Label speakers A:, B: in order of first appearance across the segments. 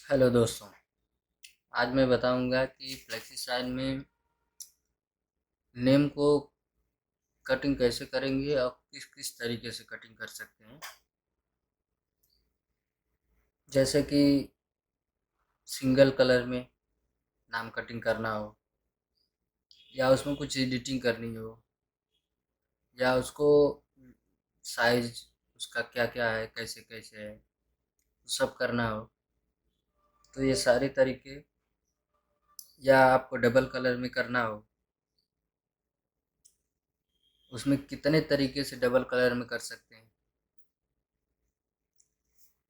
A: Hello दोस्तों। आज मैं बताऊंगा कि फ्लेक्सी साइन में नेम को कटिंग कैसे करेंगे और किस किस तरीके से कटिंग कर सकते हैं। जैसे कि सिंगल कलर में नाम कटिंग करना हो, या उसमें कुछ एडिटिंग करनी हो, या उसको साइज उसका क्या क्या है, कैसे कैसे है, सब करना हो, तो ये सारे तरीके। या आपको डबल कलर में करना हो, उसमें कितने तरीके से डबल कलर में कर सकते हैं।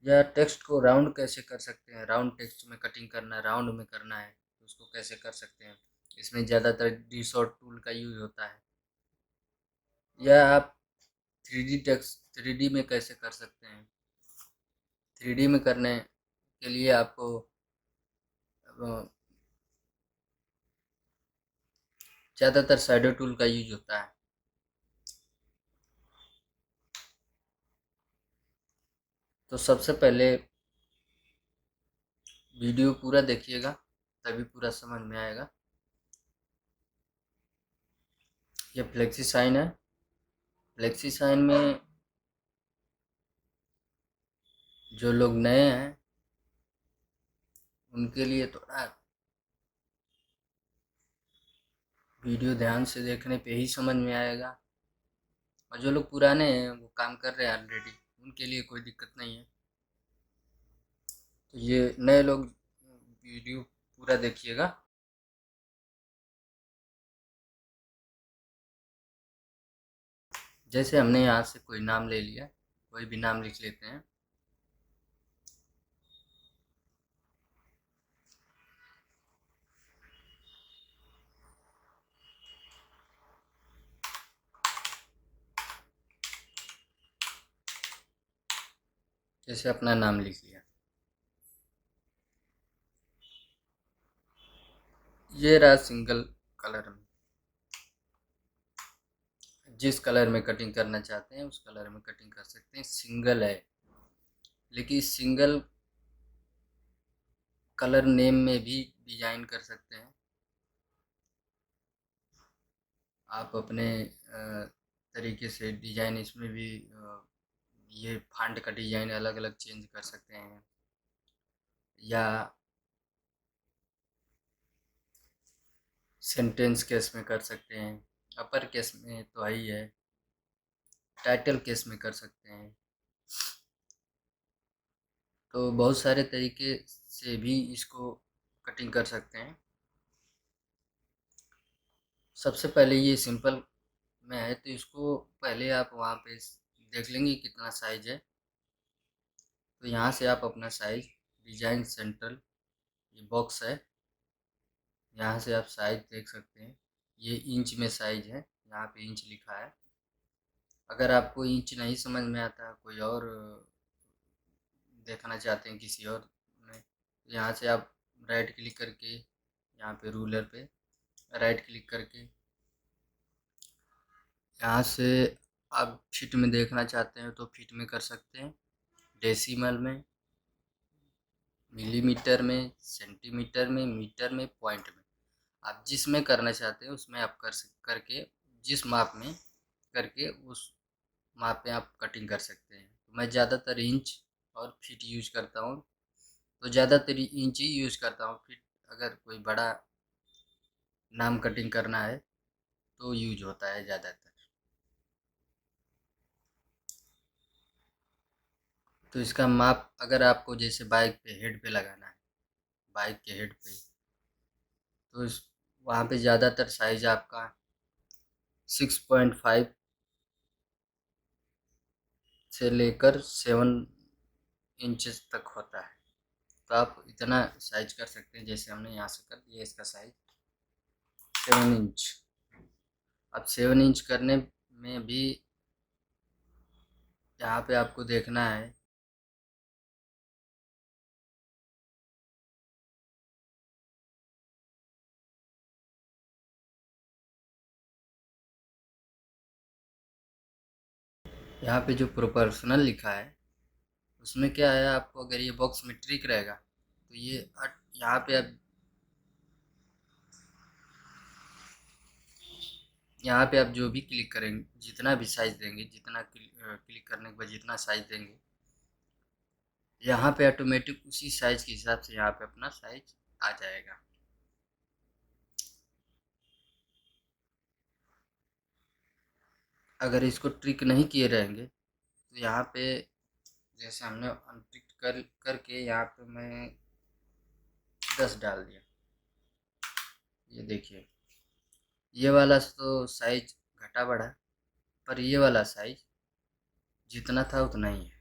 A: या टेक्स्ट को राउंड कैसे कर सकते हैं, राउंड टेक्स्ट में कटिंग करना है, राउंड में करना है तो उसको कैसे कर सकते हैं। इसमें ज़्यादातर डीसॉर्ट टूल का यूज होता है। या आप three D text three D में कैसे कर सकते हैं। थ्री डी में करने के लिए आपको ज़्यादातर शैडो टूल का यूज होता है। तो सबसे पहले वीडियो पूरा देखिएगा, तभी पूरा समझ में आएगा। ये फ्लेक्सी साइन है। फ्लेक्सी साइन में जो लोग नए हैं उनके लिए थोड़ा वीडियो ध्यान से देखने पे ही समझ में आएगा, और जो लोग पुराने हैं वो काम कर रहे हैं ऑलरेडी, उनके लिए कोई दिक्कत नहीं है। तो ये नए लोग वीडियो पूरा देखिएगा। जैसे हमने यहाँ से कोई नाम ले लिया, कोई भी नाम लिख लेते हैं। जैसे अपना नाम लिख लिया। ये रहा सिंगल कलर में। जिस कलर में कटिंग करना चाहते हैं उस कलर में कटिंग कर सकते हैं। सिंगल है, लेकिन सिंगल कलर नेम में भी डिजाइन कर सकते हैं। आप अपने तरीके से डिजाइन इसमें भी ये फॉन्ट का डिजाइन अलग अलग चेंज कर सकते हैं। या सेंटेंस केस में कर सकते हैं। अपर केस में तो ही है, टाइटल केस में कर सकते हैं। तो बहुत सारे तरीके से भी इसको कटिंग कर सकते हैं। सबसे पहले ये सिंपल में है, तो इसको पहले आप वहाँ पे देख लेंगे कितना साइज है। तो यहाँ से आप अपना साइज, डिजाइन सेंट्रल, ये बॉक्स है, यहाँ से आप साइज देख सकते हैं। ये इंच में साइज है, यहाँ पे इंच लिखा है। अगर आपको इंच नहीं समझ में आता, कोई और देखना चाहते हैं किसी और में, तो यहाँ से आप राइट क्लिक करके, यहाँ पे रूलर पे राइट क्लिक करके, यहाँ से आप फीट में देखना चाहते हैं तो फीट में कर सकते हैं, डेसिमल में, मिलीमीटर में, सेंटीमीटर में, मीटर में, पॉइंट में। आप जिसमें करना चाहते हैं उसमें आप करके, जिस माप में करके उस माप में आप कटिंग कर सकते हैं। तो मैं ज़्यादातर इंच और फीट यूज करता हूँ, तो ज़्यादातर इंच ही यूज करता हूँ। फीट अगर कोई बड़ा नाम कटिंग करना है तो यूज होता है ज़्यादातर। तो इसका माप अगर आपको जैसे बाइक पे हेड पे लगाना है, बाइक के हेड पे, तो इस वहाँ पे ज़्यादातर साइज आपका 6.5 से लेकर 7 इंचेस तक होता है। तो आप इतना साइज कर सकते हैं। जैसे हमने यहाँ से कर दिया इसका साइज 7 इंच। अब 7 इंच करने में भी यहाँ पे आपको देखना है, यहाँ पे जो प्रोपोर्शनल लिखा है उसमें क्या है, आपको अगर ये बॉक्स में ट्रिक रहेगा तो ये यहाँ पे आप जो भी क्लिक करेंगे, जितना भी साइज देंगे, जितना क्लिक करने के बाद जितना साइज देंगे, यहाँ पे ऑटोमेटिक उसी साइज के हिसाब से यहाँ पे अपना साइज आ जाएगा। अगर इसको ट्रिक नहीं किए रहेंगे तो यहाँ पे जैसे हमने अनट्रिक करके यहाँ पे मैं 10 डाल दिया, ये देखिए ये वाला तो साइज घटा बढ़ा, पर ये वाला साइज जितना था उतना ही है।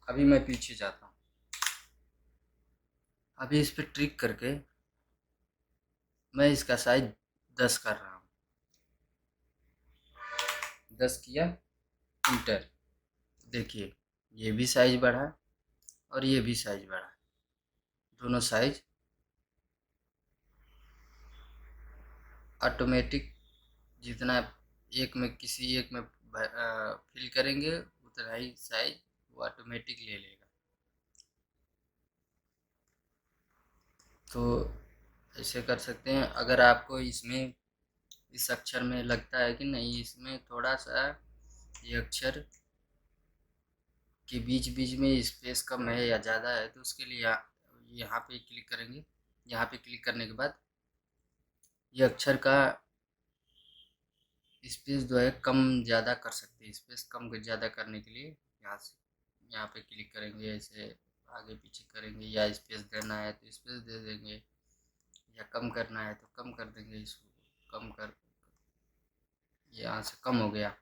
A: अभी मैं पीछे जाता हूँ, अभी इस पर ट्रिक करके मैं इसका साइज 10 कर रहा हूँ, 10 किया, इंटर। देखिए ये भी साइज बढ़ा और ये भी साइज बढ़ा, दोनों साइज ऑटोमेटिक जितना एक में किसी एक में फिल करेंगे उतना ही साइज वो ऑटोमेटिक ले लेगा। तो ऐसे कर सकते हैं। अगर आपको इसमें इस अक्षर में लगता है कि नहीं इसमें थोड़ा सा ये अक्षर के बीच बीच में स्पेस कम है या ज़्यादा है, तो उसके लिए यहाँ पे क्लिक करेंगे। यहाँ पे क्लिक करने के बाद ये अक्षर का स्पेस जो है कम ज़्यादा कर सकते हैं। स्पेस कम ज़्यादा करने के लिए यहाँ पे क्लिक करेंगे, ऐसे आगे पीछे करेंगे, या स्पेस देना है तो स्पेस दे देंगे, या कम करना है तो कम कर देंगे। इसको कम कर, यहाँ से कम हो गया,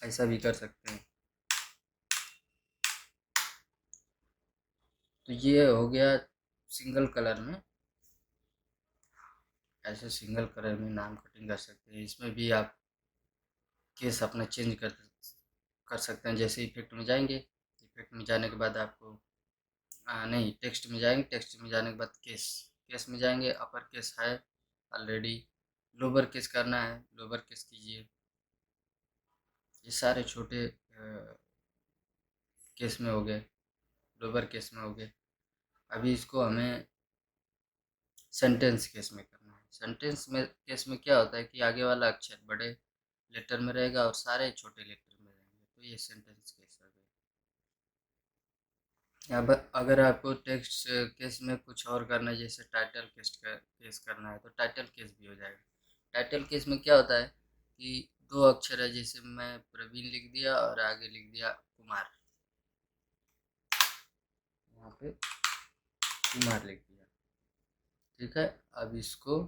A: ऐसा भी कर सकते हैं। तो ये हो गया सिंगल कलर में, ऐसे सिंगल कलर में नाम कटिंग कर सकते हैं। इसमें भी आप केस अपना चेंज कर सकते हैं। जैसे इफेक्ट में जाएंगे, इफेक्ट में जाने के बाद आपको नहीं, टेक्स्ट में जाएंगे, टेक्स्ट में जाने के बाद केस, केस में जाएंगे, अपर केस है ऑलरेडी, लोअर केस करना है लोअर केस कीजिए। ये सारे छोटे केस में हो गए, लोअर केस में हो गए। अभी इसको हमें सेंटेंस केस में करना है। सेंटेंस में केस में क्या होता है कि आगे वाला अक्षर बड़े लेटर में रहेगा और सारे छोटे लेटर में रहेंगे, तो ये सेंटेंस केस हो गया। अब अगर आपको टेक्स्ट केस में कुछ और करना है, जैसे टाइटल केस करना है, तो टाइटल केस भी हो जाएगा। टाइटल केस में क्या होता है कि दो अक्षर है, जैसे मैं प्रवीण लिख दिया और आगे लिख दिया कुमार, यहाँ पे कुमार लिख दिया, ठीक है। अब इसको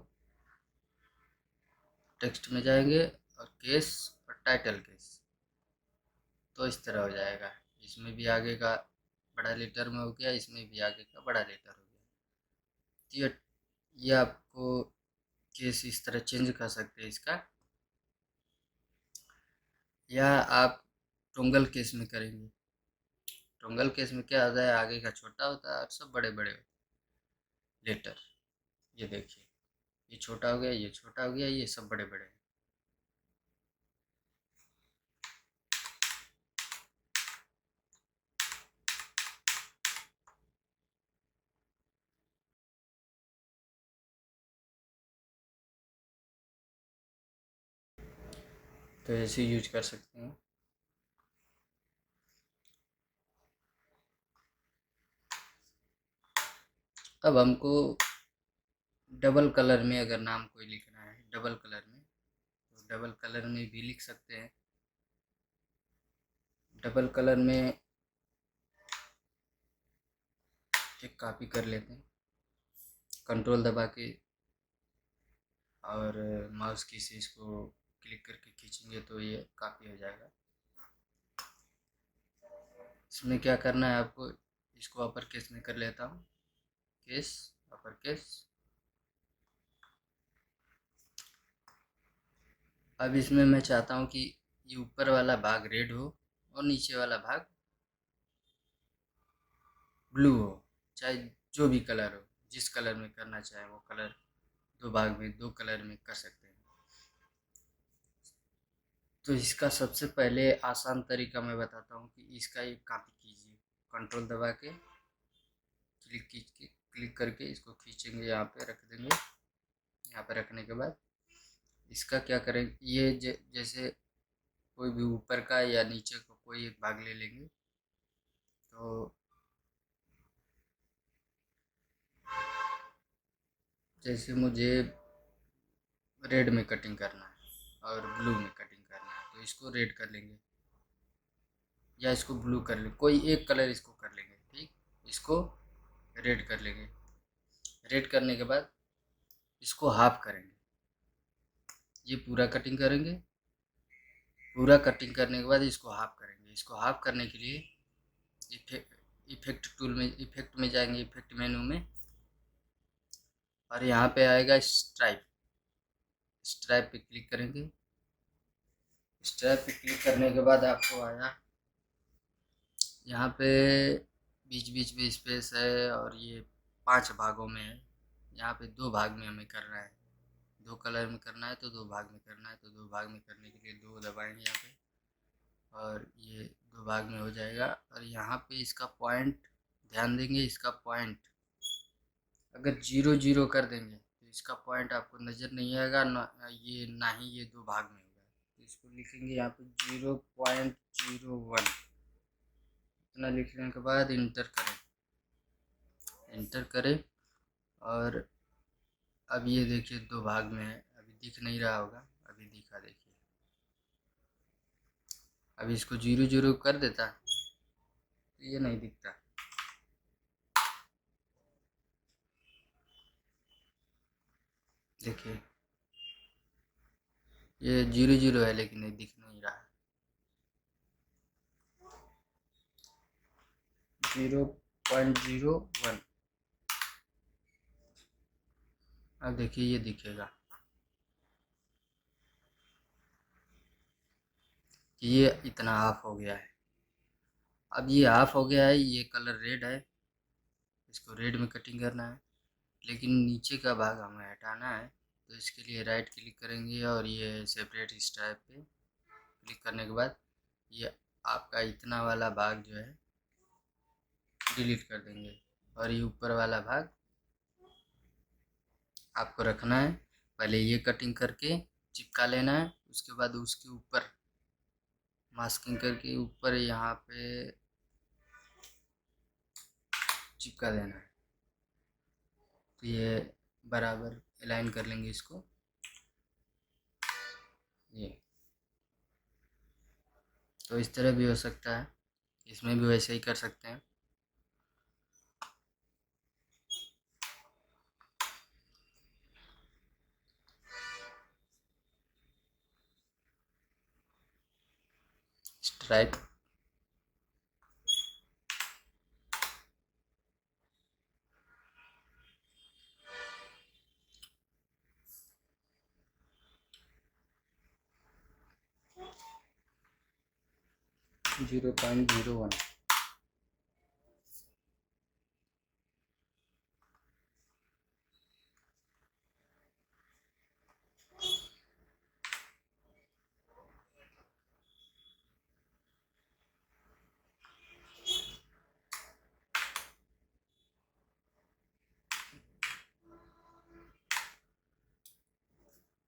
A: टेक्स्ट में जाएंगे और केस और टाइटल केस, तो इस तरह हो जाएगा। इसमें भी आगे का बड़ा लेटर में हो गया, इसमें भी आगे का बड़ा लेटर हो गया। तो ये आपको केस इस तरह चेंज कर सकते हैं इसका, या आप टोंगल केस में करेंगे। टोंगल केस में क्या होता है, आगे का छोटा होता है और सब बड़े बड़े होते हैं लेटर। ये देखिए ये छोटा हो गया, ये छोटा हो गया, ये सब बड़े बड़े हैं। तो ऐसे यूज कर सकते हैं। अब हमको डबल कलर में अगर नाम कोई लिखना है, डबल कलर में, तो डबल कलर में भी लिख सकते हैं। डबल कलर में एक कॉपी कर लेते हैं, कंट्रोल दबा के और माउस की से इसको क्लिक करके खींचेंगे तो ये कॉपी हो जाएगा। इसमें क्या करना है आपको, इसको अपर केस में कर लेता हूँ, केस अपर केस। अब इसमें मैं चाहता हूँ कि ये ऊपर वाला भाग रेड हो और नीचे वाला भाग ब्लू हो, चाहे जो भी कलर हो, जिस कलर में करना चाहे वो कलर दो भाग में, दो कलर में कर सकते हैं। तो इसका सबसे पहले आसान तरीका मैं बताता हूँ कि इसका एक कॉपी कीजिए, कंट्रोल दबा के क्लिक करके इसको खींचेंगे, यहाँ पे रख देंगे। यहाँ पे रखने के बाद इसका क्या करेंगे, ये जैसे कोई भी ऊपर का या नीचे को कोई एक भाग ले लेंगे। तो जैसे मुझे रेड में कटिंग करना है और ब्लू में कटिंग करना है, तो इसको रेड कर लेंगे या इसको ब्लू कर लेंगे, कोई एक कलर इसको कर लेंगे। ठीक, इसको रेड कर लेंगे। रेड करने के बाद इसको हाफ करेंगे, ये पूरा कटिंग करेंगे। पूरा कटिंग करने के बाद इसको हाफ करेंगे। इसको हाफ करने के लिए इफेक्ट टूल में, इफेक्ट में जाएंगे, इफेक्ट मेनू में, और यहाँ पे आएगा स्ट्राइप। स्ट्राइप पे क्लिक करेंगे। स्ट्राइप पे क्लिक करने के बाद आपको आया यहाँ पे बीच बीच में स्पेस है, और ये 5 भागों में है। यहाँ पे 2 भाग में हमें करना है, 2 कलर में करना है तो 2 भाग में करना है। तो 2 भाग में करने के लिए 2 दबाएंगे यहाँ पे, और ये 2 भाग में हो जाएगा। और यहाँ पे इसका पॉइंट ध्यान देंगे, इसका पॉइंट अगर 0 0 कर देंगे तो इसका पॉइंट आपको नज़र नहीं आएगा, ना ही ये 2 भाग में होगा। तो इसको लिखेंगे यहाँ पे 0.01, इतना लिखने के बाद इंटर करें। इंटर करें, और अब ये देखिए 2 भाग में है, अभी दिख नहीं रहा होगा, अभी दिखा देखिए। अभी इसको 0 0 कर देता तो ये नहीं दिखता। देखिए ये 0 0 है, लेकिन ये दिख नहीं रहा। 0.01। अब देखिए ये दिखेगा कि ये इतना हाफ हो गया है। अब ये हाफ हो गया है, ये कलर रेड है, इसको रेड में कटिंग करना है, लेकिन नीचे का भाग हमें हटाना है। तो इसके लिए राइट क्लिक करेंगे और ये सेपरेट स्ट्राइप पे क्लिक करने के बाद ये आपका इतना वाला भाग जो है डिलीट कर देंगे, और ये ऊपर वाला भाग आपको रखना है। पहले ये कटिंग करके चिपका लेना है, उसके बाद उसके ऊपर मास्किंग करके ऊपर यहाँ पे चिपका देना है। तो ये बराबर अलाइन कर लेंगे इसको। ये तो इस तरह भी हो सकता है, इसमें भी वैसे ही कर सकते हैं। स्ट्राइप 0.01।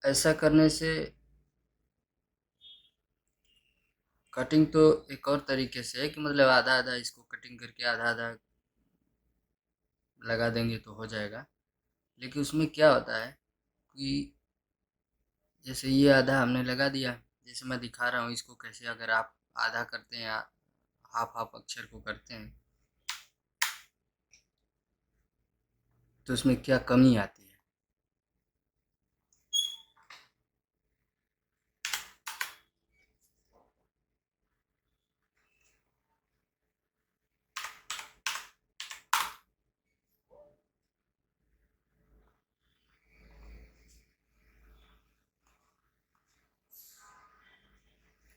A: ऐसा करने से कटिंग तो एक और तरीके से है कि मतलब आधा आधा इसको कटिंग करके आधा आधा लगा देंगे तो हो जाएगा। लेकिन उसमें क्या होता है कि जैसे ये आधा हमने लगा दिया, जैसे मैं दिखा रहा हूँ इसको कैसे, अगर आप आधा करते हैं, हाफ हाफ अक्षर को करते हैं, तो उसमें क्या कमी आती है।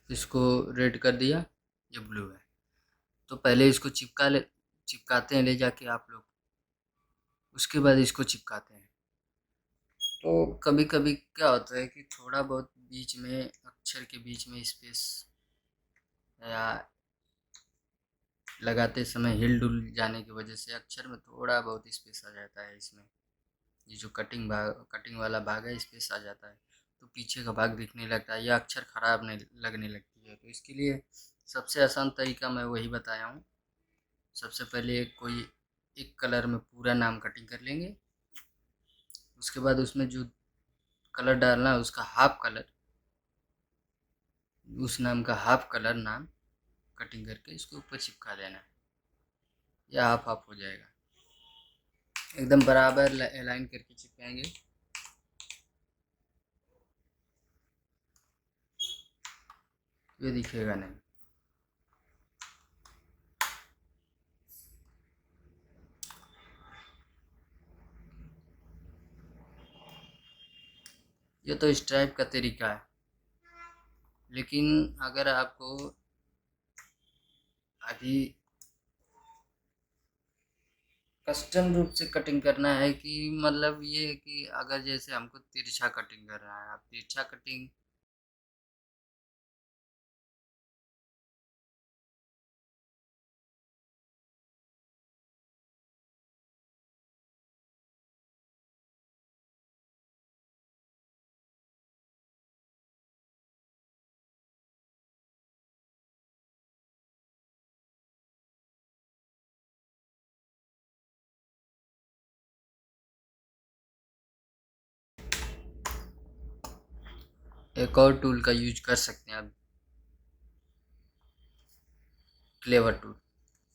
A: इसको रेड कर दिया, ये ब्लू है। तो पहले इसको चिपकाते हैं ले जाके आप लोग, उसके बाद इसको चिपकाते हैं। तो कभी कभी क्या होता है कि थोड़ा बहुत बीच में अक्षर के बीच में स्पेस या लगाते समय हिल डुल जाने की वजह से अक्षर में थोड़ा बहुत स्पेस आ जाता है इसमें। ये जो कटिंग वाला भाग है स्पेस आ जाता है, तो पीछे का भाग दिखने लगता है या अक्षर खराब नहीं लगने लगती है। तो इसके लिए सबसे आसान तरीका मैं वही बताया हूँ। सबसे पहले कोई एक कलर में पूरा नाम कटिंग कर लेंगे। उसके बाद उसमें जो कलर डालना है उसका हाफ कलर, उस नाम का हाफ कलर नाम कटिंग करके इसके ऊपर चिपका देना है। यह हाफ हाफ हो जाएगा। एकदम बराबर अलाइन करके चिपकाएंगे। ये दिखेगा नहीं। ये तो इस टाइप का तरीका है, लेकिन अगर आपको अभी कस्टम रूप से कटिंग करना है कि मतलब ये कि अगर जैसे हमको तिरछा कटिंग करना है, आप तिरछा कटिंग एक और टूल का यूज कर सकते हैं आप, क्लेवर टूल।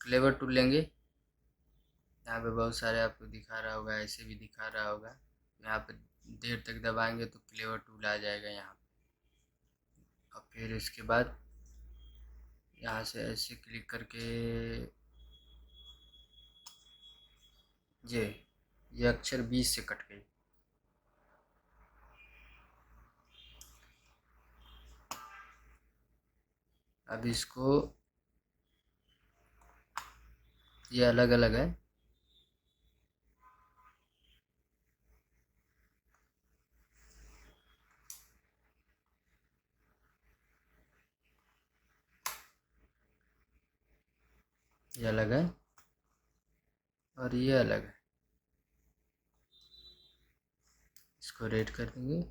A: क्लेवर टूल लेंगे, यहाँ पे बहुत सारे आपको दिखा रहा होगा, ऐसे भी दिखा रहा होगा। यहाँ पे देर तक दबाएंगे तो क्लेवर टूल आ जाएगा यहाँ पे। और फिर इसके बाद यहाँ से ऐसे क्लिक करके ये अक्षर 20 से कट गई। अब इसको, ये अलग अलग है, ये अलग है और ये अलग है। इसको रेड कर देंगे।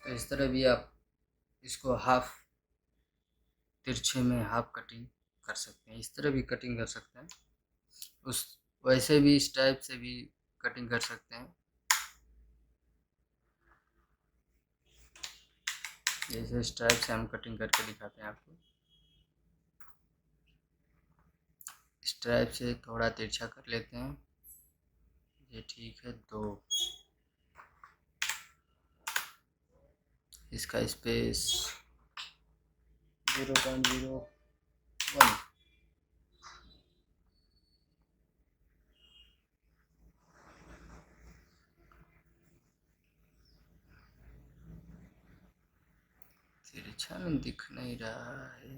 A: तो इस तरह भी आप इसको हाफ तिरछे में हाफ कटिंग कर सकते हैं। इस तरह भी कटिंग कर सकते हैं, उस वैसे भी इस टाइप से भी कटिंग कर सकते हैं। जैसे इस टाइप से हम कटिंग करके दिखाते हैं आपको। इस टाइप से थोड़ा तिरछा कर लेते हैं। ये ठीक है। तो इसका स्पेस 0.01। तिरछा में दिख नहीं रहा है,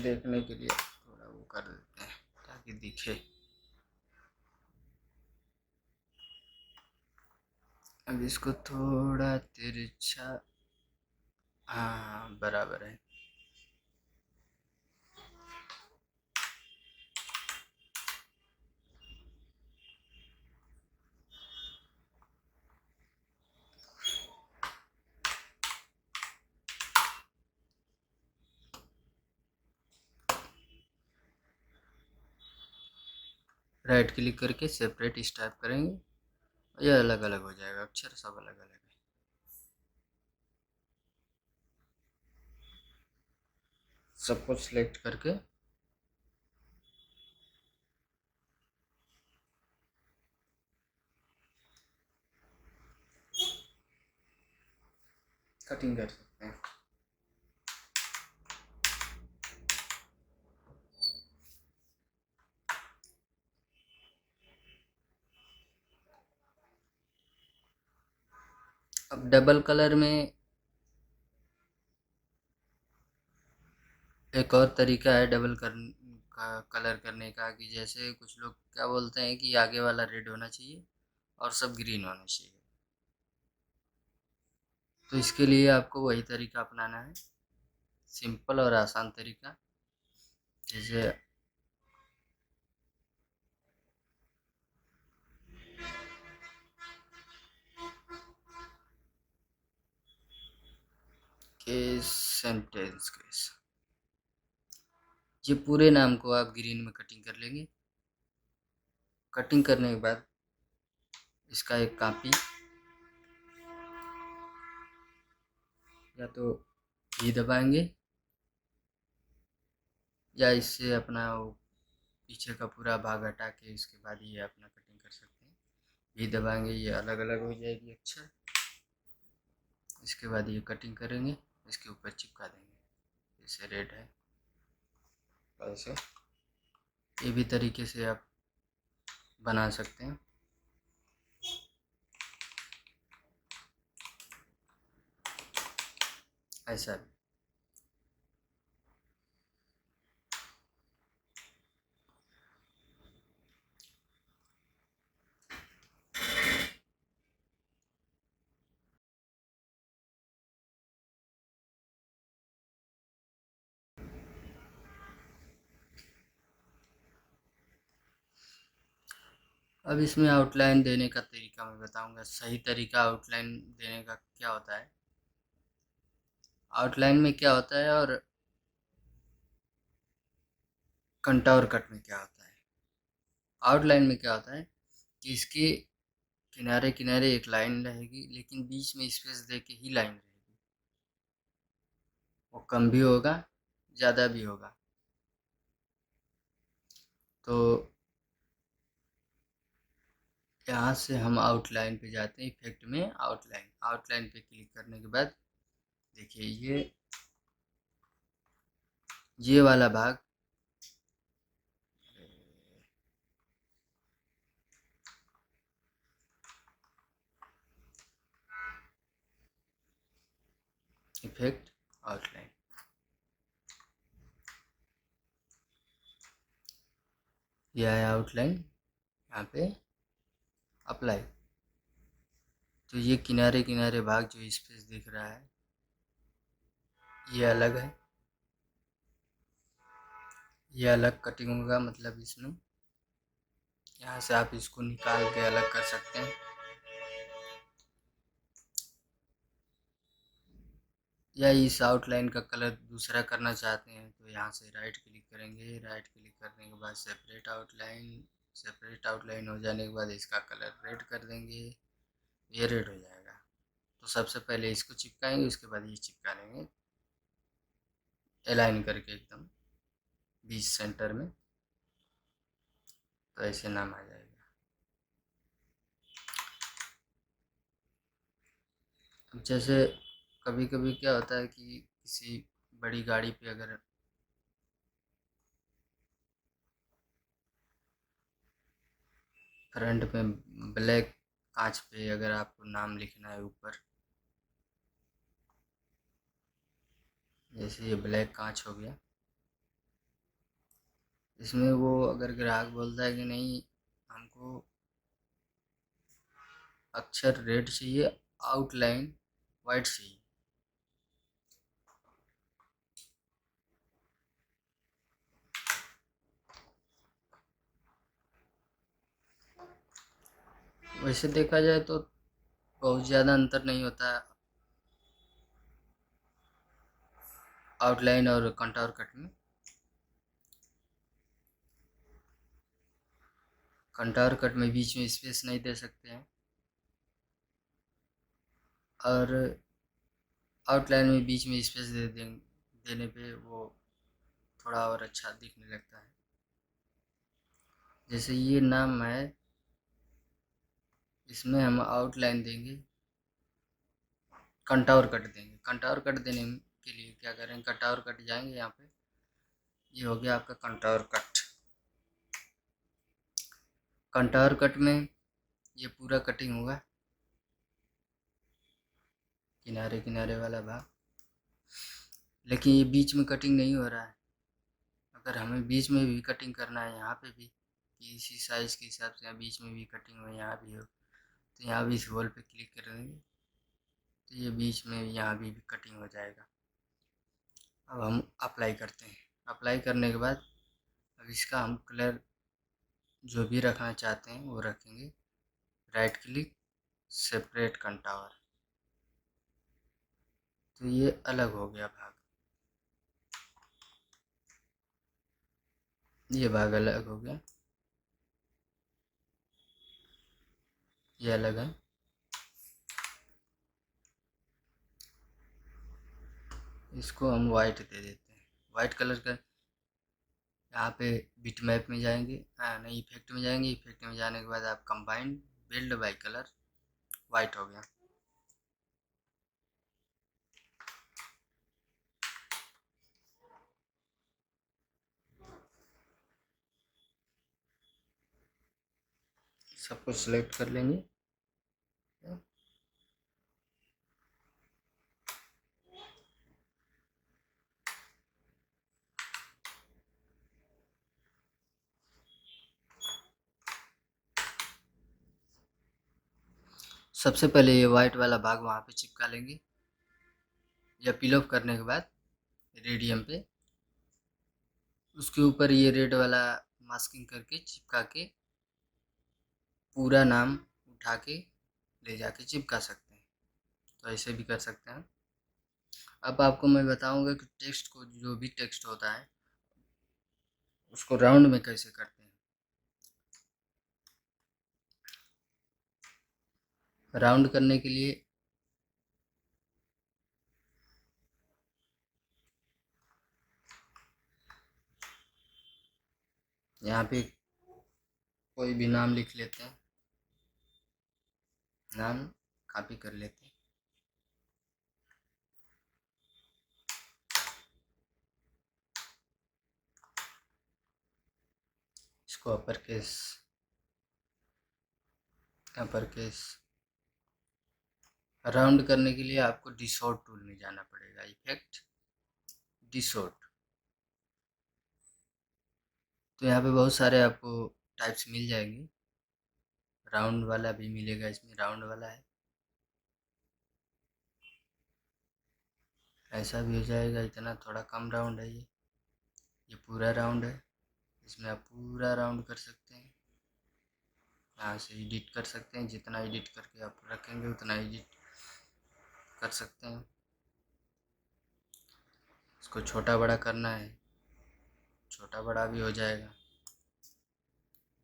A: देखने के लिए थोड़ा वो कर देते हैं ताकि दिखे। अब इसको थोड़ा तिरछा, हाँ बराबर है। राइट क्लिक करके सेपरेट इस टाइप करेंगे, ये अलग अलग हो जाएगा, अक्षर सब अलग अलग है। सबको सिलेक्ट करके कटिंग कर सकते हैं। अब डबल कलर में एक और तरीका है कलर करने का, कि जैसे कुछ लोग क्या बोलते हैं कि आगे वाला रेड होना चाहिए और सब ग्रीन होने चाहिए। तो इसके लिए आपको वही तरीका अपनाना है, सिंपल और आसान तरीका। जैसे केस, सेंटेंस केस, ये पूरे नाम को आप ग्रीन में कटिंग कर लेंगे। कटिंग करने के बाद इसका एक कॉपी या तो भी दबाएंगे या इससे अपना वो पीछे का पूरा भाग हटा के इसके बाद ये अपना कटिंग कर सकते हैं। भी दबाएंगे, ये अलग अलग हो जाएगी अक्षर। इसके बाद ये कटिंग करेंगे, इसके ऊपर चिपका देंगे। जैसे रेड है ऐसे, ये भी तरीके से आप बना सकते हैं। ऐसा भी। अब इसमें आउटलाइन देने का तरीका मैं बताऊंगा। सही तरीका आउटलाइन देने का क्या होता है, आउटलाइन में क्या होता है और कंटोर कट में क्या होता है। आउटलाइन में क्या होता है कि इसके किनारे किनारे एक लाइन रहेगी, लेकिन बीच में स्पेस दे के ही लाइन रहेगी। वो कम भी होगा, ज़्यादा भी होगा। तो यहाँ से हम आउटलाइन पे जाते हैं, इफेक्ट में आउटलाइन। आउटलाइन पे क्लिक करने के बाद देखिए ये वाला भाग इफेक्ट आउटलाइन, यह है आउटलाइन। यहाँ पे अप्लाई। तो ये किनारे किनारे भाग जो स्पेस दिख रहा है ये अलग है, ये अलग कटिंग होगा। मतलब इसमें यहाँ से आप इसको निकाल के अलग कर सकते हैं। या इस आउटलाइन का कलर दूसरा करना चाहते हैं तो यहाँ से राइट क्लिक करेंगे। राइट क्लिक करने के बाद सेपरेट आउटलाइन, सेपरेट आउटलाइन हो जाने के बाद इसका कलर रेड कर देंगे, ये रेड हो जाएगा। तो सबसे पहले इसको चिपकाएंगे, उसके बाद ये चिपका लेंगे अलाइन करके एकदम बीच सेंटर में। तो ऐसे नाम आ जाएगा। अब जैसे कभी कभी क्या होता है कि किसी बड़ी गाड़ी पे अगर फ्रंट में ब्लैक कांच पे अगर आपको नाम लिखना है ऊपर, जैसे ये ब्लैक कांच हो गया, इसमें वो अगर ग्राहक बोलता है कि नहीं हमको अक्षर रेड चाहिए, आउटलाइन वाइट चाहिए, वैसे देखा जाए तो बहुत ज़्यादा अंतर नहीं होता आउटलाइन और कंटोर कट में। कंटोर कट में बीच में स्पेस नहीं दे सकते हैं और आउटलाइन में बीच में स्पेस देने पे वो थोड़ा और अच्छा दिखने लगता है। जैसे ये नाम है, इसमें हम आउटलाइन देंगे, कंटोर कट देंगे। कंटोर कट देने के लिए क्या करेंगे, कंटोर कट जाएंगे यहाँ पे, ये हो गया आपका कंटोर कट। कंटोर कट में ये पूरा कटिंग होगा, किनारे किनारे वाला भाग, लेकिन ये बीच में कटिंग नहीं हो रहा है। अगर हमें बीच में भी कटिंग करना है यहाँ पे भी कि इसी साइज़ के हिसाब से बीच में भी कटिंग हो, यहाँ भी हो, तो यहाँ भी इस वॉल पे क्लिक करेंगे तो ये बीच में यहाँ भी कटिंग हो जाएगा। अब हम अप्लाई करते हैं। अप्लाई करने के बाद अब इसका हम कलर जो भी रखना चाहते हैं वो रखेंगे। राइट क्लिक, सेपरेट कंटावर, तो ये अलग हो गया भाग, ये भाग अलग हो गया, ये अलग है। इसको हम वाइट दे देते हैं, वाइट कलर का। यहाँ पे बिट मैप में जाएंगे, नहीं, इफेक्ट में जाएंगे। इफेक्ट में जाने के बाद आप combined build by colour, white हो गया। सब कुछ सिलेक्ट कर लेंगे। सबसे पहले ये वाइट वाला भाग वहाँ पे चिपका लेंगे, या पिल ऑफ करने के बाद रेडियम पे उसके ऊपर ये रेड वाला मास्किंग करके चिपका के पूरा नाम उठा के ले जाके चिपका सकते हैं। तो ऐसे भी कर सकते हैं। अब आपको मैं बताऊंगा कि टेक्स्ट को, जो भी टेक्स्ट होता है उसको राउंड में कैसे करते हैं। राउंड करने के लिए यहाँ पे कोई भी नाम लिख लेते हैं, नाम कॉपी कर लेते हैं। इसको upper case, upper case. Round करने के लिए आपको डिसॉर्ट टूल में जाना पड़ेगा, इफेक्ट, डिसॉर्ट। तो यहाँ पे बहुत सारे आपको टाइप्स मिल जाएंगे। राउंड वाला भी मिलेगा, इसमें राउंड वाला है, ऐसा भी हो जाएगा। इतना थोड़ा कम राउंड है ये पूरा राउंड है। इसमें आप पूरा राउंड कर सकते हैं। यहाँ से एडिट कर सकते हैं, जितना एडिट करके आप रखेंगे उतना एडिट कर सकते हैं। इसको छोटा बड़ा करना है, छोटा बड़ा भी हो जाएगा।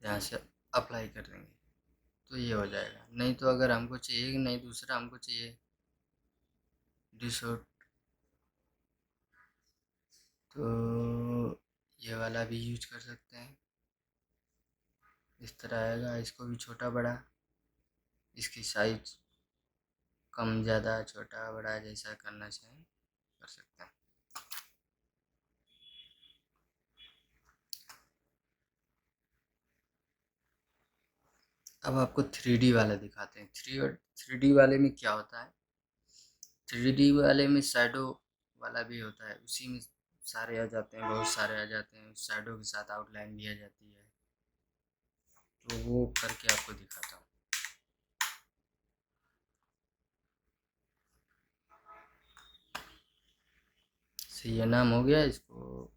A: यहाँ से अप्लाई कर देंगे तो ये हो जाएगा। नहीं तो अगर हमको चाहिए, नहीं दूसरा हमको चाहिए डिसॉर्ट, तो ये वाला भी यूज कर सकते हैं। इस तरह आएगा। इसको भी छोटा बड़ा, इसकी साइज कम ज़्यादा, छोटा बड़ा जैसा करना चाहें कर सकते हैं। अब आपको 3D वाला दिखाते हैं। 3D वाले में क्या होता है, 3D वाले में शैडो वाला भी होता है। उसी में सारे आ जाते हैं, बहुत सारे आ जाते हैं। शैडो के साथ आउटलाइन भी आ जाती है। तो वो करके आपको दिखाता हूँ। से ये नाम हो गया, इसको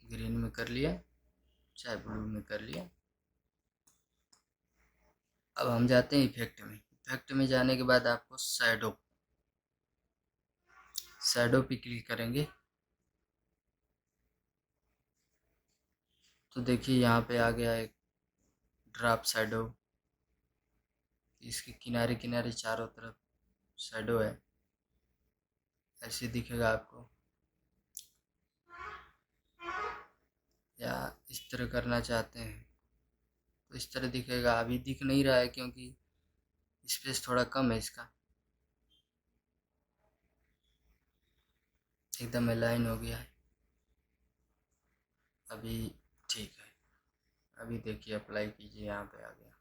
A: ग्रीन में कर लिया, चाहे ब्लू में कर लिया। अब हम जाते हैं इफेक्ट में। इफेक्ट में जाने के बाद आपको शैडो, शैडो पे क्लिक करेंगे तो देखिए यहाँ पे आ गया एक ड्रॉप शैडो। इसके किनारे किनारे चारों तरफ शैडो है, ऐसे दिखेगा आपको। या इस तरह करना चाहते हैं तो इस तरह दिखेगा। अभी दिख नहीं रहा है क्योंकि स्पेस थोड़ा कम है इसका। एकदम अलाइन हो गया है अभी, ठीक है। अभी देखिए अप्लाई कीजिए, यहाँ पे आ गया।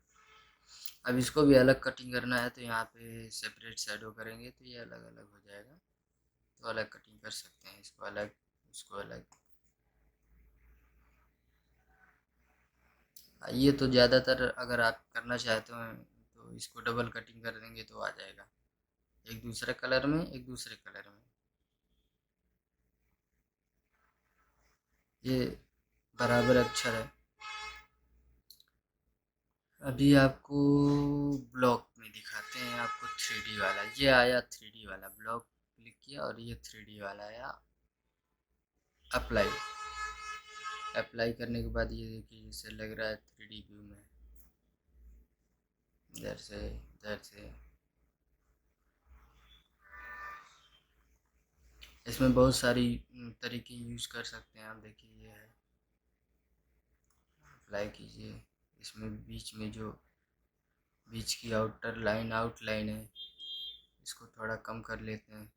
A: अब इसको भी अलग कटिंग करना है तो यहाँ पे सेपरेट शैडो करेंगे तो ये अलग अलग हो जाएगा। तो अलग कटिंग कर सकते हैं, इसको अलग, उसको अलग। ये तो ज़्यादातर अगर आप करना चाहते हो तो तो इसको डबल कटिंग कर देंगे तो आ जाएगा, एक दूसरे कलर में, एक दूसरे कलर में। ये बराबर अक्षर है। अभी आपको ब्लॉक में दिखाते हैं, आपको 3D वाला। ये आया 3D वाला, ब्लॉक क्लिक किया और ये 3D वाला आया। अप्लाई, अप्लाई करने के बाद ये देखिए जैसे लग रहा है 3D व्यू में, इधर से इधर से। इसमें बहुत सारी तरीके यूज कर सकते हैं आप। देखिए ये है, अप्लाई कीजिए। इसमें बीच में जो बीच की आउटर लाइन आउटलाइन है, इसको थोड़ा कम कर लेते हैं।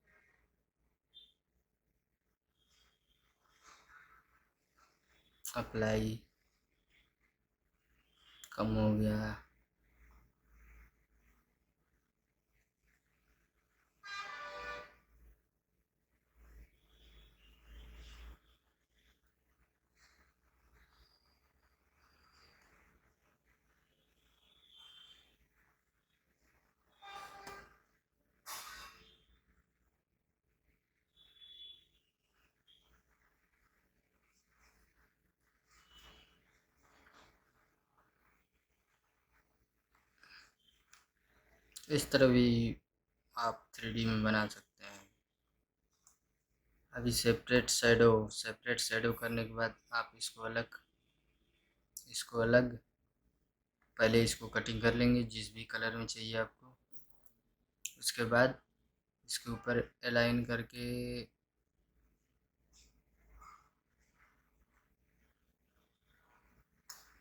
A: अप्लाई, कम हो गया। इस तरह भी आप 3D में बना सकते हैं। अभी सेपरेट शैडो करने के बाद आप इसको अलग पहले इसको कटिंग कर लेंगे जिस भी कलर में चाहिए आपको। उसके बाद इसके ऊपर अलाइन करके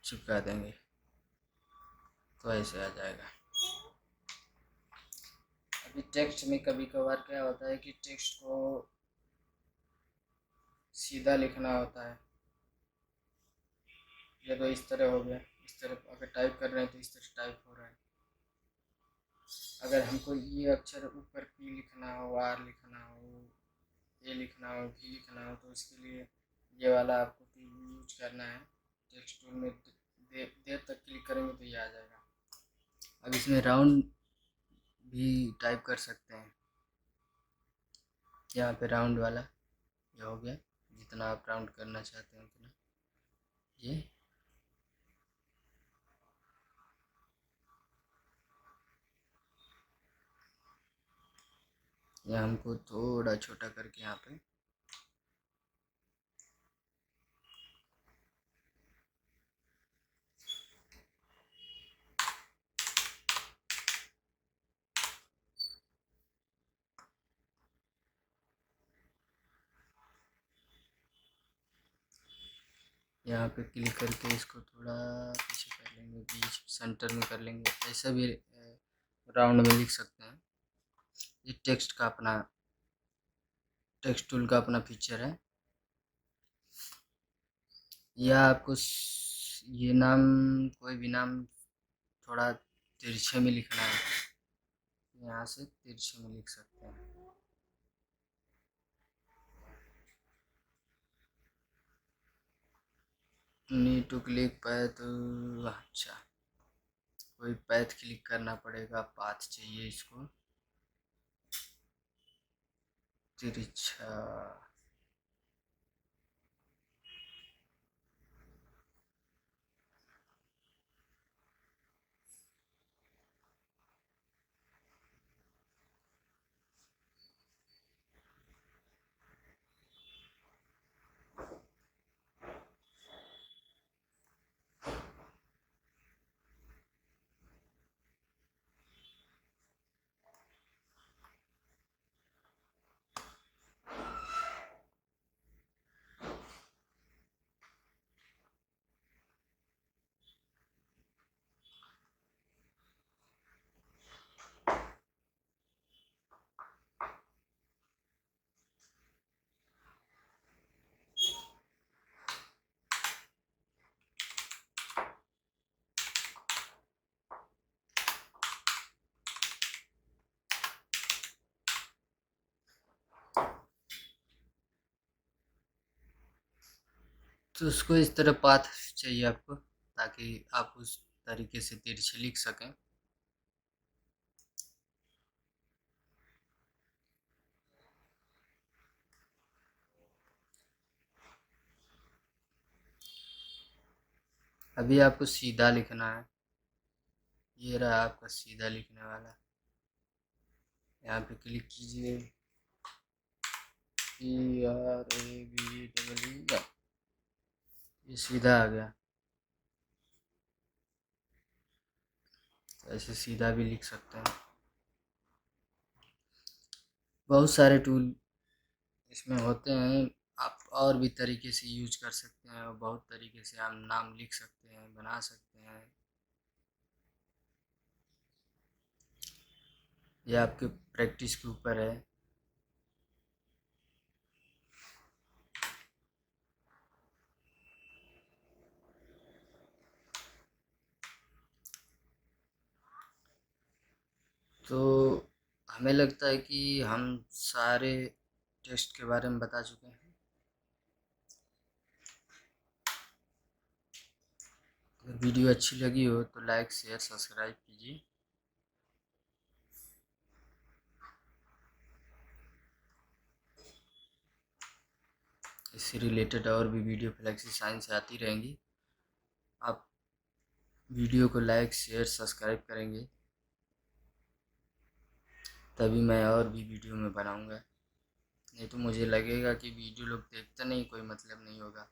A: चिपका देंगे तो ऐसे आ जाएगा। अभी टेक्स्ट में कभी कभार क्या होता है कि टेक्स्ट को सीधा लिखना होता है। ये तो इस तरह हो गया, इस तरह अगर टाइप कर रहे हैं तो इस तरह टाइप हो रहा है। अगर हमको ये अक्षर ऊपर पी लिखना हो, आर लिखना हो, ए लिखना हो, भी लिखना हो, तो इसके लिए ये वाला आपको यूज करना है। टेक्स्ट टूल में देर तक क्लिक करेंगे तो ये आ जाएगा। अब इसमें राउंड भी टाइप कर सकते हैं। यहाँ पे राउंड वाला ये हो गया, जितना आप राउंड करना चाहते हैं उतना। ये हमको थोड़ा छोटा करके यहाँ पे यहाँ पे क्लिक करके इसको थोड़ा पीछे कर लेंगे, बीच सेंटर में कर लेंगे। ऐसा भी राउंड में लिख सकते हैं। ये टेक्स्ट टूल का अपना फीचर है। या आपको ये नाम, कोई भी नाम थोड़ा तिरछे में लिखना है, यहाँ से तिरछे में लिख सकते हैं। नीड टू क्लिक पैथ, अच्छा कोई पैथ क्लिक करना पड़ेगा, पाथ चाहिए इसको तिरछा। तो उसको इस तरह पाथ चाहिए आपको, ताकि आप उस तरीके से तिरछे लिख सकें। अभी आपको सीधा लिखना है। ये रहा आपका सीधा लिखने वाला। यहाँ पे क्लिक कीजिए। PRAVEE, ये सीधा आ गया। तो ऐसे सीधा भी लिख सकते हैं। बहुत सारे टूल इसमें होते हैं। आप और भी तरीके से यूज कर सकते हैं और बहुत तरीके से आप नाम लिख सकते हैं, बना सकते हैं। ये आपके प्रैक्टिस के ऊपर है। तो हमें लगता है कि हम सारे टेस्ट के बारे में बता चुके हैं। अगर वीडियो अच्छी लगी हो तो लाइक शेयर सब्सक्राइब कीजिए। इससे रिलेटेड और भी वीडियो फ्लेक्सी साइंस से आती रहेंगी। आप वीडियो को लाइक शेयर सब्सक्राइब करेंगे तभी मैं और भी वीडियो में बनाऊंगा। नहीं तो मुझे लगेगा कि वीडियो लोग देखते नहीं, कोई मतलब नहीं होगा।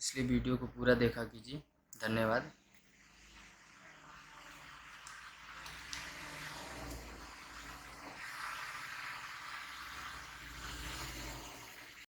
A: इसलिए वीडियो को पूरा देखा कीजिए। धन्यवाद।